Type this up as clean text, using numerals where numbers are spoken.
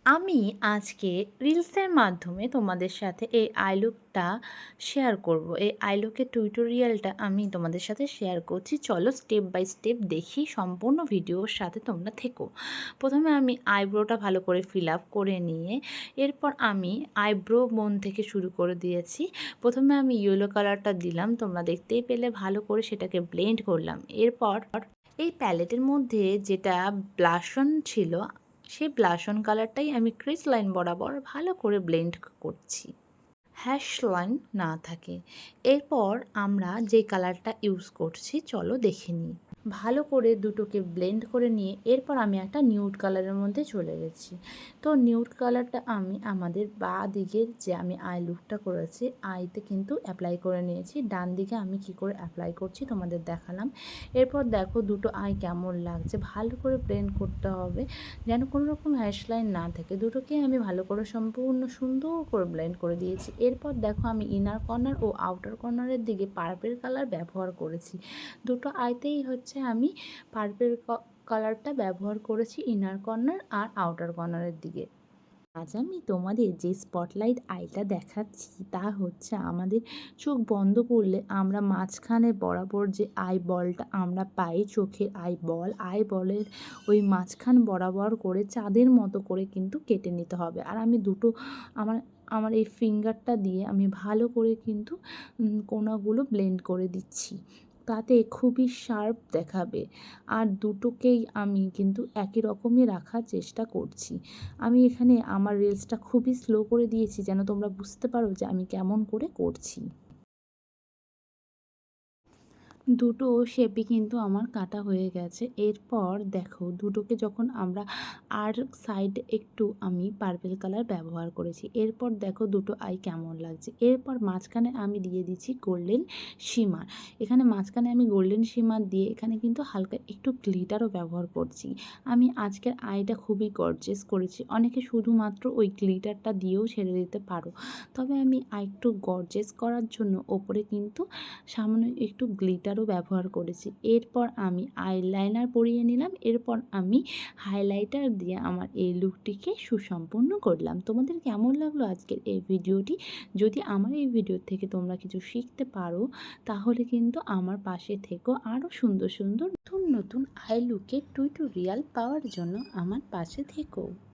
আমি আজকে রিলসের মাধ্যমে তোমাদের সাথে এই আই লুকটা শেয়ার করব। এই আই লুকের টিউটোরিয়ালটা আমি তোমাদের সাথে শেয়ার করছি। চলো স্টেপ বাই স্টেপ দেখি, সম্পূর্ণ ভিডিওর সাথে তোমরা থেকো। প্রথমে আমি আইব্রোটা ভালো করে ফিল আপ করে নিয়ে এরপর আমি আইব্রো বোন থেকে শুরু করে দিয়েছি। প্রথমে আমি ইয়েলো কালারটা দিলাম, তোমরা দেখতেই পেলে, ভালো করে সেটাকে ব্লেন্ড করলাম। এরপর এই প্যালেটের মধ্যে যেটা ব্লাশ অন ছিল, সেই ব্লাশ অন কালারটাই আমি ক্রিস লাইন বরাবর ভালো করে ব্লেন্ড করছি, হ্যাশ লাইন না থাকে। এরপর আমরা যে কালারটা ইউজ করছি চলো দেখে নিই। ভালো করে দুটোকে ব্লেন্ড করে নিয়ে এরপর আমি একটা নিউড কালারের মধ্যে চলে গেছি। তো নিউড কালারটা আমি আমাদের বাঁ দিকের যে আমি আই লুকটা করেছি আইতে কিন্তু অ্যাপ্লাই করে নিয়েছি। ডান দিকে আমি কি করে অ্যাপ্লাই করছি তোমাদের দেখালাম। এরপর দেখো দুটো আই কেমন লাগছে, ভালো করে ব্লেন্ড করতে হবে যেন কোনো রকম হ্যাশ লাইন না থাকে। দুটোকে আমি ভালো করে সম্পূর্ণ সুন্দর করে ব্লেন্ড করে দিয়েছি। এরপর দেখো আমি ইনার কর্নার ও আউটার কর্নারের দিকে পার্পেল কালার ব্যবহার করেছি। দুটো আইতেই আমি পার্পেল কালারটা ব্যবহার করেছি ইনার কর্নার আর আউটার কর্নারের দিকে। আজ আমি তোমাদের যে স্পটলাইট আইটা দেখাচ্ছি তা হচ্ছে আমাদের চোখ বন্ধ করলে আমরা মাঝখানে বরাবর যে আই বলটা আমরা পাই, চোখের আই বলের ওই মাঝখান বরাবর করে চাঁদের মতো করে কিন্তু কেটে নিতে হবে। আর আমি দুটো আমার আমার এই ফিঙ্গারটা দিয়ে আমি ভালো করে কিন্তু কোণাগুলো ব্লেন্ড করে দিচ্ছি, তাতে খুবই শার্প দেখাবে। আর দুটোকেই আমি কিন্তু একই রকমই রাখার চেষ্টা করছি। আমি এখানে আমার রিলসটা খুবই স্লো করে দিয়েছি যেন তোমরা বুঝতে পারো যে আমি কেমন করে করছি। দুটো শেপই কিন্তু আমার কাটা হয়ে গেছে। এরপর দেখো দুটোকে যখন আমরা আর সাইড একটু আমি পার্পেল কালার ব্যবহার করেছি। এরপর দেখো দুটো আই কেমন লাগছে। এরপর মাঝখানে আমি দিয়ে দিচ্ছি গোল্ডেন শিমার। এখানে মাঝখানে আমি গোল্ডেন শিমার দিয়ে এখানে কিন্তু হালকা একটু গ্লিটারও ব্যবহার করছি। আমি আজকের আইটা খুবই গর্জিয়াস করেছি। অনেকে শুধুমাত্র ওই গ্লিটারটা দিয়েও ছেড়ে দিতে পারো, তবে আমি আরেকটু গর্জিয়াস করার জন্য ওপরে কিন্তু সামান্য একটু গ্লিটারও ব্যবহার করেছি। এরপর আমি আইলাইনার পরিয়ে নিলাম। এরপর আমি হাইলাইটার দিয়ে আমার এই লুকটিকে সুসম্পন্ন করলাম। তোমাদের কেমন লাগলো আজকের এই ভিডিওটি? যদি আমার এই ভিডিও থেকে তোমরা কিছু শিখতে পারো তাহলে কিন্তু আমার পাশে থেকো। আরও সুন্দর সুন্দর নতুন নতুন আই লুকের টিউটোরিয়াল পাওয়ার জন্য আমার পাশে থেকো।